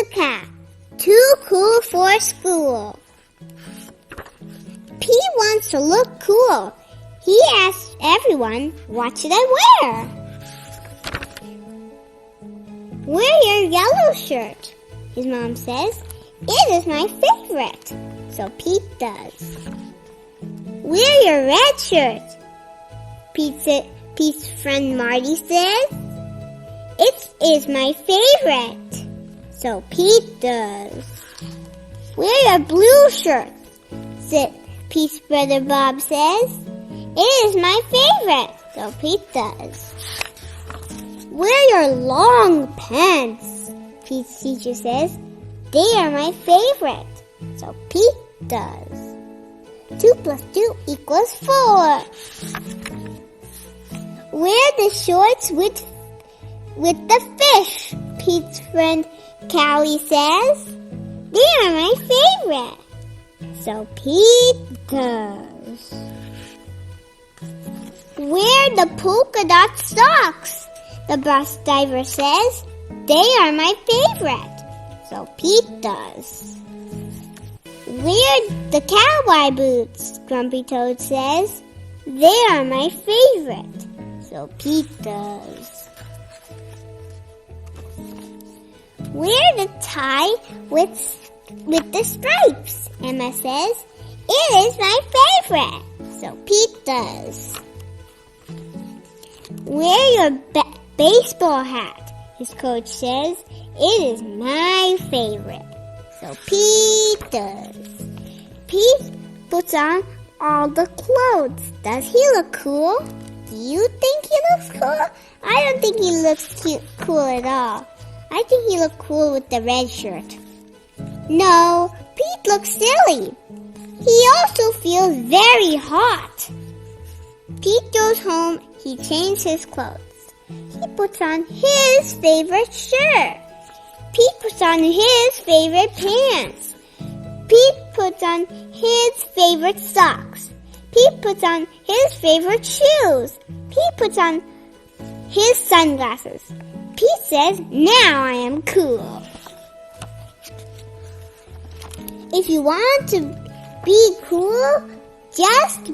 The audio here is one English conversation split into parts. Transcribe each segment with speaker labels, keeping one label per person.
Speaker 1: the cat. Too cool for school. Pete wants to look cool. He asks everyone, what should I wear? Wear your yellow shirt, his mom says. It is my favorite. So Pete does. Wear your red shirt, Pete's friend Marty says. It is my favorite. So Pete does. Wear your blue shirt, Pete's brother Bob says. It is my favorite. So Pete does. Wear your long pants, Pete's teacher says. They are my favorite. So Pete does. 2 plus 2 equals 4. Wear the shorts with the fish, Pete's friend Callie says. They are my favorite. So Pete does. Wear the polka dot socks, the bus driver says. They are my favorite. So Pete does. Wear the cowboy boots, Grumpy Toad says. They are my favorite. So Pete does. Wear the tie with the stripes, Emma says. It is my favorite. So Pete does. Wear your baseball hat, his coach says. It is my favorite. So Pete does. Pete puts on all the clothes. Does he look cool? Do you think he looks cool? I don't think he looks cool at all. I think he looked cool with the red shirt. No, Pete looks silly. He also feels very hot. Pete goes home. He changes his clothes. He puts on his favorite shirt. Pete puts on his favorite pants. Pete puts on his favorite socks. Pete puts on his favorite shoes. Pete puts on his sunglasses. Pete says, now I am cool. If you want to be cool, just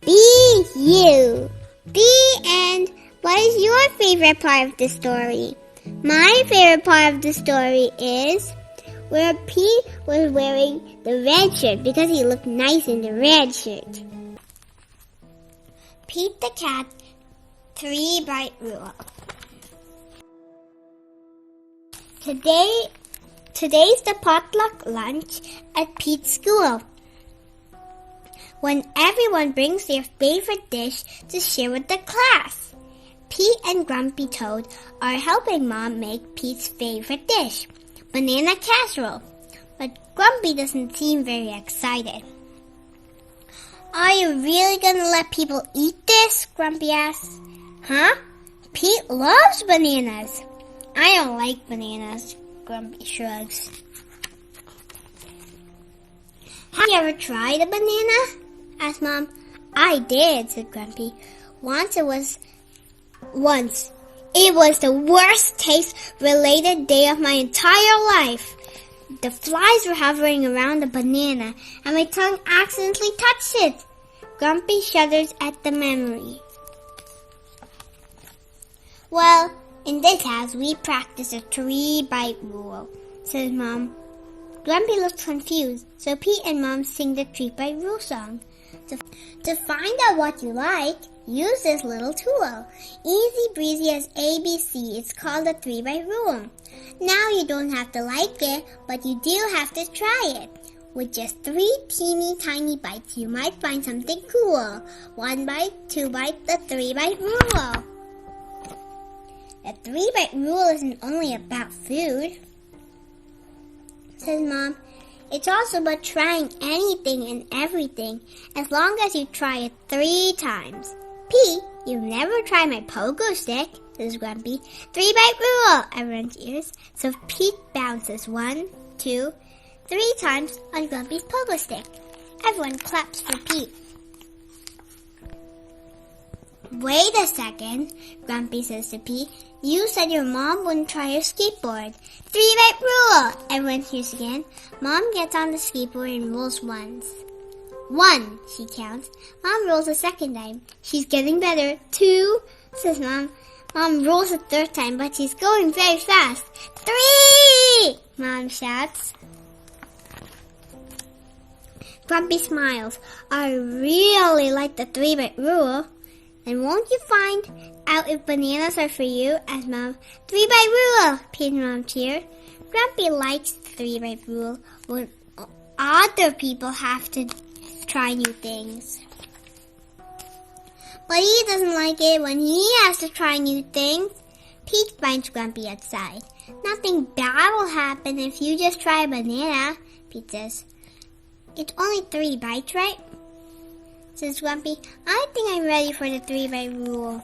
Speaker 1: be you. The end. What is your favorite part of the story? My favorite part of the story is where Pete was wearing the red shirt because he looked nice in the red shirt. Pete the Cat 3-Bite Rule. Today's the potluck lunch at Pete's school, when everyone brings their favorite dish to share with the class. Pete and Grumpy Toad are helping Mom make Pete's favorite dish, banana casserole, but Grumpy doesn't seem very excited. Are you really gonna let people eat this? Grumpy asks. Huh? Pete loves bananas. I don't like bananas, Grumpy shrugs. Have you ever tried a banana? Asked Mom. I did, said Grumpy. Once. It was the worst taste-related day of my entire life. The flies were hovering around the banana, and my tongue accidentally touched it. Grumpy shudders at the memory. Well, in this house, we practice a 3-bite rule, says Mom. Grumpy looks confused, so Pete and Mom sing the 3-bite rule song. To find out what you like, use this little tool. Easy breezy as ABC. It's called the 3-bite rule. Now you don't have to like it, but you do have to try it. With just 3 teeny tiny bites, you might find something cool. 1 bite, 2 bite, the 3-bite rule. The 3-bite rule isn't only about food, says Mom. It's also about trying anything and everything, as long as you try it 3 times. Pete, you've never tried my pogo stick, says Grumpy. 3-bite rule, everyone cheers. So Pete bounces 1, 2, 3 times on Grumpy's pogo stick. Everyone claps for Pete. Wait a second, Grumpy says to Pete. You said your mom wouldn't try your skateboard. 3-right rule! Everyone hears again. Mom gets on the skateboard and rolls once. 1, she counts. Mom rolls a second time. She's getting better. 2, says Mom. Mom rolls a third time, but she's going very fast. 3! Mom shouts. Grumpy smiles. I really like the 3-right rule. Then won't you find out if bananas are for you? Asked Mom. 3-right rule! Pete and Mom cheered. Grumpy likes the 3-right rule when other people have to try new things. But he doesn't like it when he has to try new things. Pete finds Grumpy outside. Nothing bad will happen if you just try a banana, Pete says. It's only 3 bites, right? Says Grumpy. I think I'm ready for the 3-bite rule.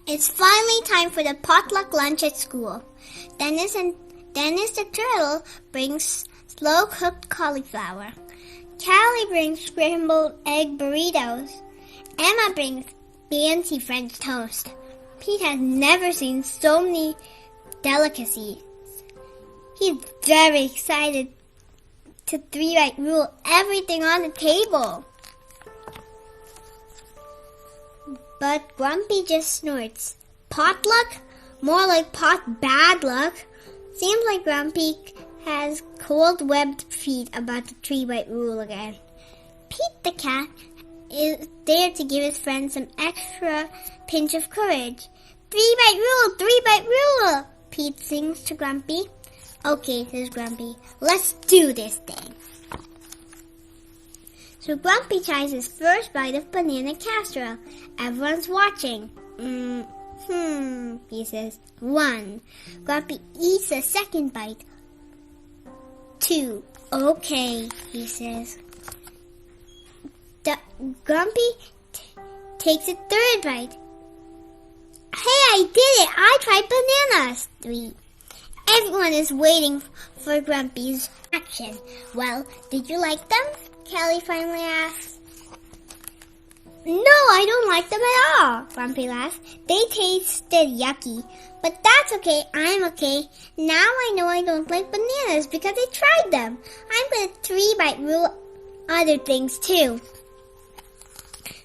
Speaker 1: It's finally time for the potluck lunch at school. Dennis the turtle brings slow-cooked cauliflower. Callie brings scrambled egg burritos. Emma brings fancy French toast. Pete has never seen so many delicacies. He's very excited to 3-right rule everything on the table. But Grumpy just snorts. Potluck? More like pot bad luck. Seems like Grumpy has cold webbed feet about the 3-right rule again. Pete the cat is there to give his friend some extra pinch of courage. 3-right rule, 3-right rule, Pete sings to Grumpy. Okay, says Grumpy, let's do this thing. So Grumpy tries his first bite of banana casserole. Everyone's watching. He says. 1. Grumpy eats a second bite. 2. Okay, he says. Grumpy takes a third bite. Hey, I did it! I tried bananas! 3. Everyone is waiting for Grumpy's action. Well, did you like them? Callie finally asks. No, I don't like them at all, Grumpy laughs. They tasted yucky, but that's okay. I'm okay. Now I know I don't like bananas because I tried them. I'm going to 3-bite rule other things too.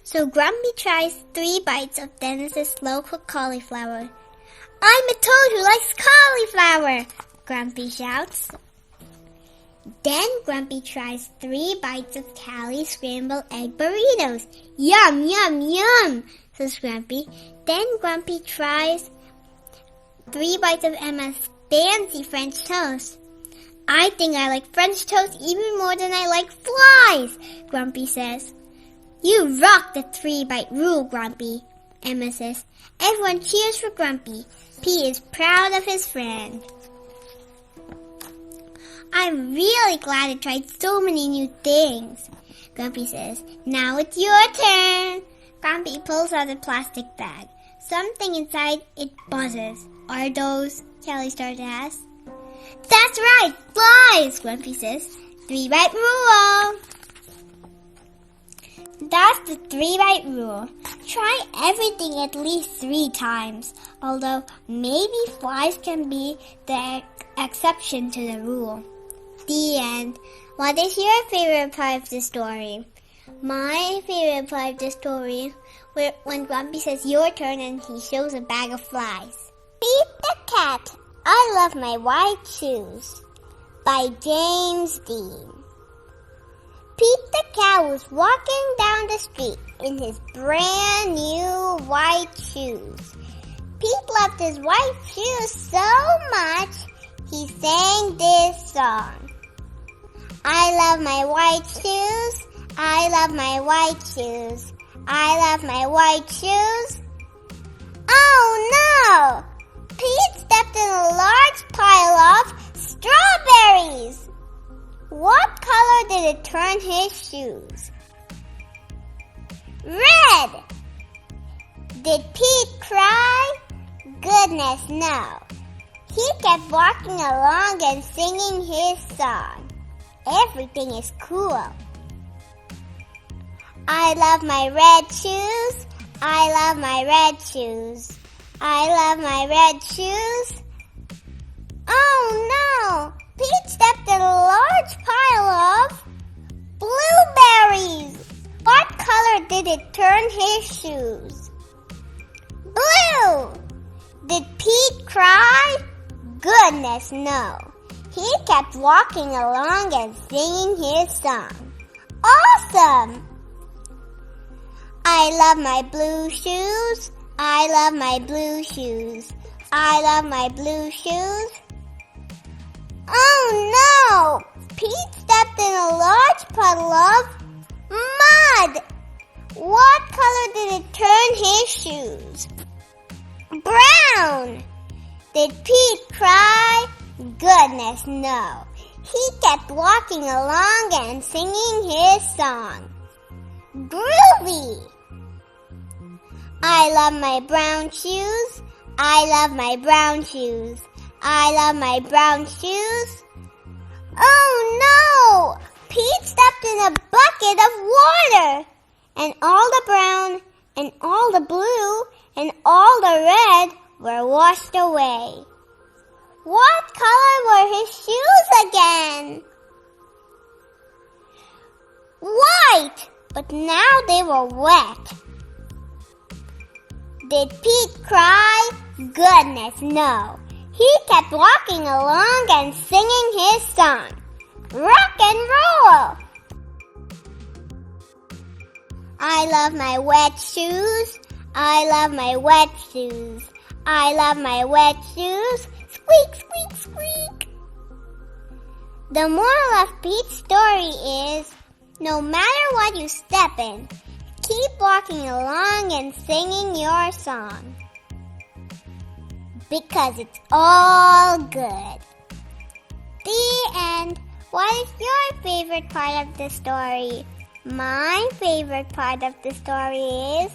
Speaker 1: So Grumpy tries 3 bites of Dennis's slow-cooked cauliflower. I'm a toad who likes cauliflower, Grumpy shouts. Then Grumpy tries 3 bites of Callie's scrambled egg burritos. Yum, yum, yum, says Grumpy. Then Grumpy tries 3 bites of Emma's fancy French toast. I think I like French toast even more than I like flies, Grumpy says. You rock the 3-bite rule, Grumpy, Emma says. Everyone cheers for Grumpy. Pete is proud of his friend. I'm really glad I tried so many new things, Grumpy says. Now it's your turn. Grumpy pulls out a plastic bag. Something inside it buzzes. Are those? Callie started to ask. That's right, flies, Grumpy says. 3-bite rule. That's the 3-bite rule. Try everything at least 3 times, although maybe flies can be the exception to the rule. The end. What is your favorite part of the story? My favorite part of the story was when Grumpy says your turn and he shows a bag of flies. Pete the Cat, I Love My White Shoes by James Dean. Pete the Cat was walking down the street in his brand new white shoes. Pete loved his white shoes so much, he sang this song. I love my white shoes, I love my white shoes, I love my white shoes. Oh no! Pete stepped in a large pile of strawberries. What color did it turn his shoes? Red! Did Pete cry? Goodness, no. He kept walking along and singing his song. Everything is cool. I love my red shoes. I love my red shoes. I love my red shoes. Oh no! Pete stepped in a large pile of blueberries. What color did it turn his shoes? Blue! Did Pete cry? Goodness, no. He kept walking along and singing his song. Awesome! I love my blue shoes. I love my blue shoes. I love my blue shoes. Oh no! Pete stepped in a large puddle of mud. What color did it turn his shoes? Brown. Did Pete cry? Goodness, no. He kept walking along and singing his song. Groovy. I love my brown shoes. I love my brown shoes. I love my brown shoes. Oh no! Pete stepped in a bucket of water, and all the brown, and all the blue, and all the red were washed away. What color were his shoes again? White, but now they were wet. Did Pete cry? Goodness, no. He kept walking along and singing his song. Rock and roll! I love my wet shoes. I love my wet shoes. I love my wet shoes. Squeak, squeak, squeak. The moral of Pete's story is, no matter what you step in, keep walking along and singing your song. Because it's all good. The end. What is your favorite part of the story? My favorite part of the story is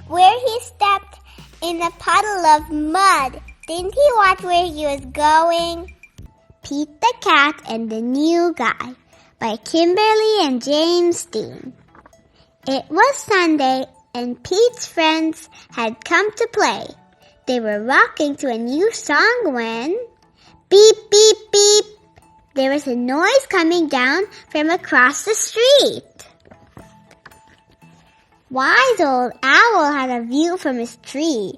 Speaker 1: where he stepped in a puddle of mud. Didn't he watch where he was going? Pete the Cat and the New Guy by Kimberly and James Dean. It was Sunday and Pete's friends had come to play. They were rocking to a new song when, beep, beep, beep, there was a noise coming down from across the street. Wise Old Owl had a view from his tree.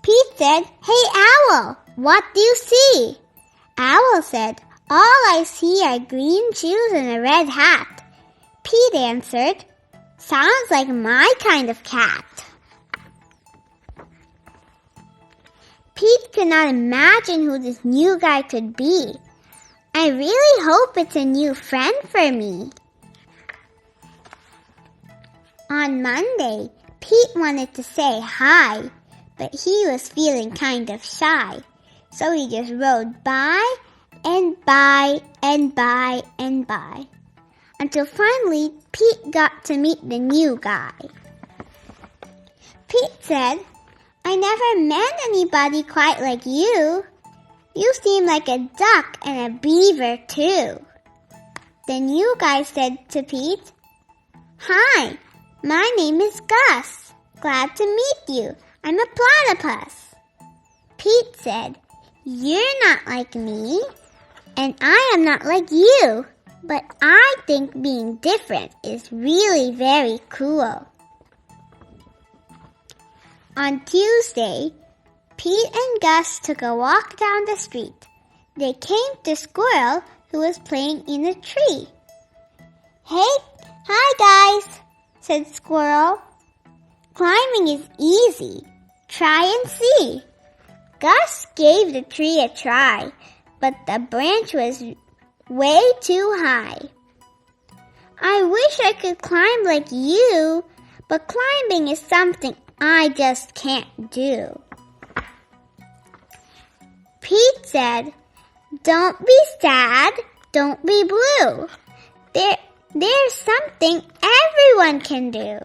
Speaker 1: Pete said, "Hey, Owl, what do you see?" Owl said, "All I see are green shoes and a red hat." Pete answered, "Sounds like my kind of cat." Pete could not imagine who this new guy could be. I really hope it's a new friend for me. On Monday, Pete wanted to say hi, but he was feeling kind of shy. So he just rode by and by and by and by, until finally Pete got to meet the new guy. Pete said, "I never met anybody quite like you. You seem like a duck and a beaver too." The new guy said to Pete, "Hi, my name is Gus. Glad to meet you. I'm a platypus." Pete said, "You're not like me, and I am not like you, but I think being different is really very cool." On Tuesday, Pete and Gus took a walk down the street. They came to Squirrel, who was playing in a tree. "Hey, hi guys," said Squirrel. "Climbing is easy. Try and see." Gus gave the tree a try, but the branch was way too high. "I wish I could climb like you, but climbing is something I just can't do." Pete said, "Don't be sad, don't be blue. There's something everyone can do."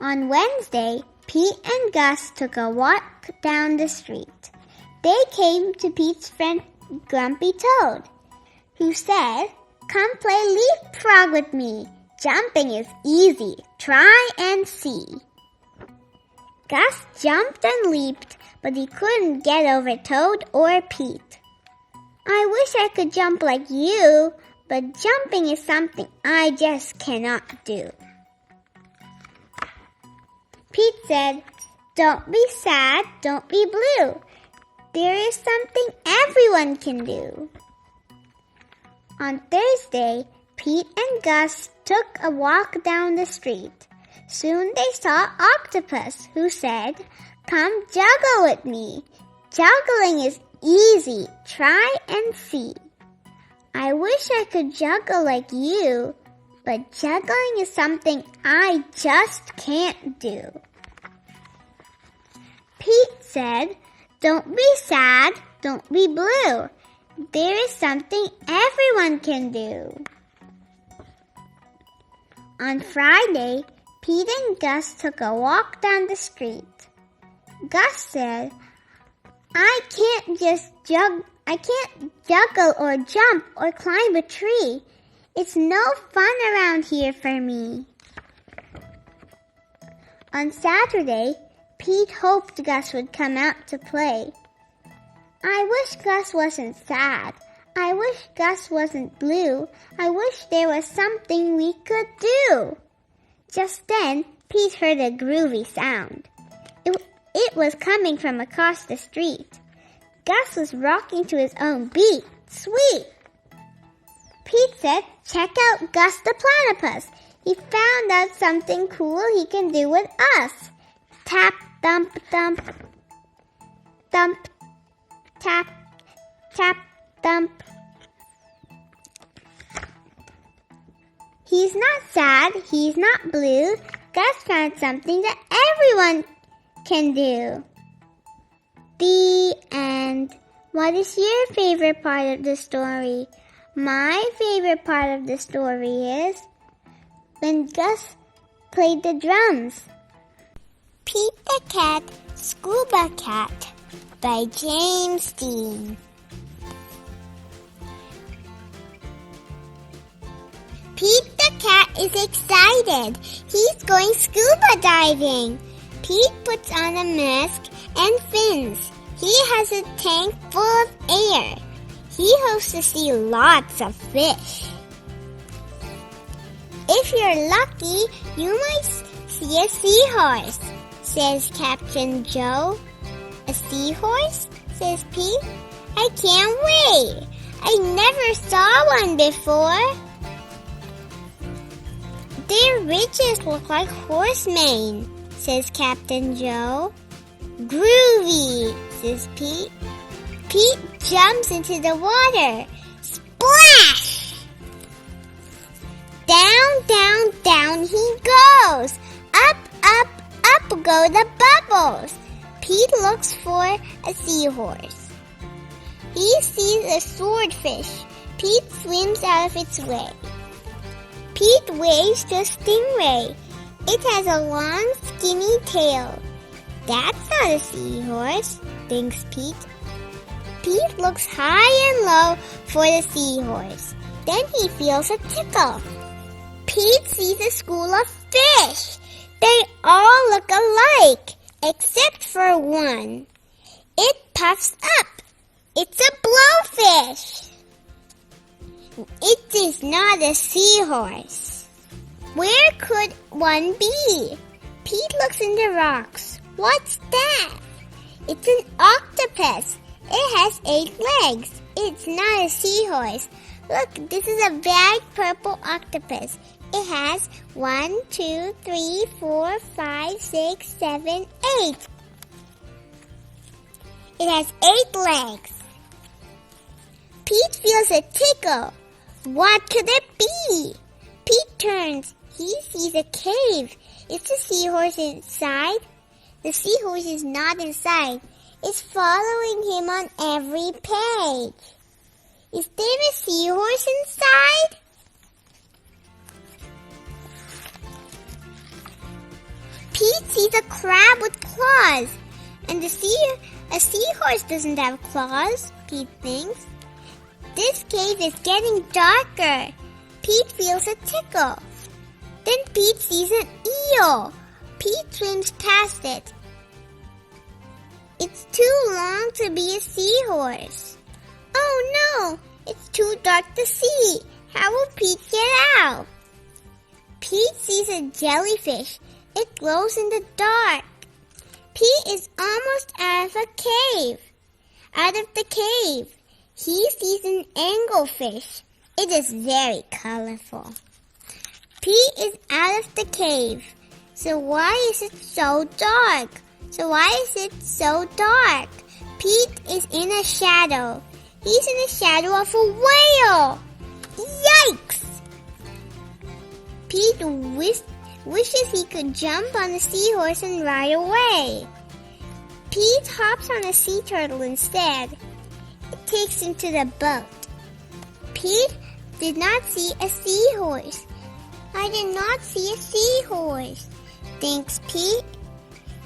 Speaker 1: On Wednesday, Pete and Gus took a walk down the street. They came to Pete's friend Grumpy Toad, who said, "Come play leaf Leapfrog with me. Jumping is easy. Try and see. Gus jumped and leaped, but he couldn't get over Toad or Pete. I wish I could jump like you, but jumping is something I just cannot do. Pete said, "Don't be sad, don't be blue. There is something everyone can do." On Thursday, Pete and Gus took a walk down the street. Soon they saw Octopus, who said, "Come juggle with me. Juggling is easy. Try and see." I wish I could juggle like you, but juggling is something I just can't do. Pete said, "Don't be sad, don't be blue. There is something everyone can do." On Friday, Pete and Gus took a walk down the street. Gus said, I can't juggle or jump or climb a tree. It's no fun around here for me. On Saturday, Pete hoped Gus would come out to play. I wish Gus wasn't sad. I wish Gus wasn't blue. I wish there was something we could do. Just then, Pete heard a groovy sound. It was coming from across the street. Gus was rocking to his own beat. Sweet! Pete said, "Check out Gus the Platypus. He found out something cool he can do with us." Tap, thump, thump. Thump, tap, tap, thump. He's not sad. He's not blue. Gus found something that everyone can do. The end. What is your favorite part of the story? My favorite part of the story is when Gus played the drums. Pete the Cat, Scuba Cat by James Dean. Pete the Cat is excited. He's going scuba diving. Pete puts on a mask and fins. He has a tank full of air. He hopes to see lots of fish. If you're lucky, you might see a seahorse, says Captain Joe. A seahorse? Says Pete. I can't wait. I never saw one before. Their ridges look like horse mane, says Captain Joe. Groovy, says Pete. Pete jumps into the water. Splash! Down, down, down he goes. Up, up, up go the bubbles. Pete looks for a seahorse. He sees a swordfish. Pete swims out of its way. Pete waves to a stingray. It has a long, skinny tail. That's not a seahorse, thinks Pete. Pete looks high and low for the seahorse. Then he feels a tickle. Pete sees a school of fish. They all look alike, except for one. It puffs up. It's a blowfish. It is not a seahorse. Where could one be? Pete looks in the rocks. What's that? It's an octopus. It has 8 legs. It's not a seahorse. Look, this is a big purple octopus. It has 1, 2, 3, 4, 5, 6, 7, 8. It has 8 legs. Pete feels a tickle. What could it be? Pete turns. He sees a cave. Is the seahorse inside? The seahorse is not inside. It's following him on every page. Is there a seahorse inside? Pete sees a crab with claws. And a seahorse doesn't have claws, Pete thinks. This cave is getting darker. Pete feels a tickle. Then Pete sees an eel. Pete swims past it. It's too long to be a seahorse. Oh no, it's too dark to see. How will Pete get out? Pete sees a jellyfish. It glows in the dark. Pete is almost out of a cave. Out of the cave, he sees an anglefish. It is very colorful. Pete is out of the cave. So why is it so dark? Pete is in a shadow. He's in the shadow of a whale. Yikes! Pete wishes he could jump on the seahorse and ride away. Pete hops on a sea turtle instead. It takes him to the boat. Pete did not see a seahorse. I did not see a seahorse, thinks Pete.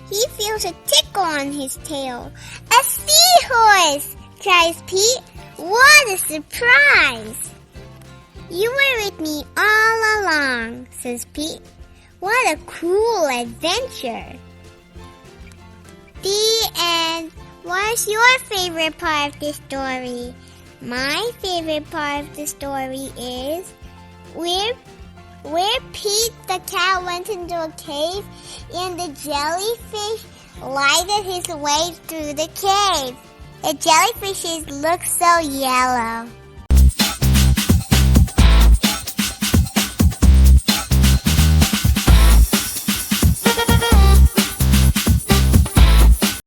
Speaker 1: He feels a tickle on his tail. A seahorse! Cries Pete. What a surprise! You were with me all along, says Pete. What a cool adventure. The end. What's your favorite part of the story? My favorite part of the story is where Pete the cat went into a cave and the jellyfish lighted his way through the cave. The jellyfishes look so yellow.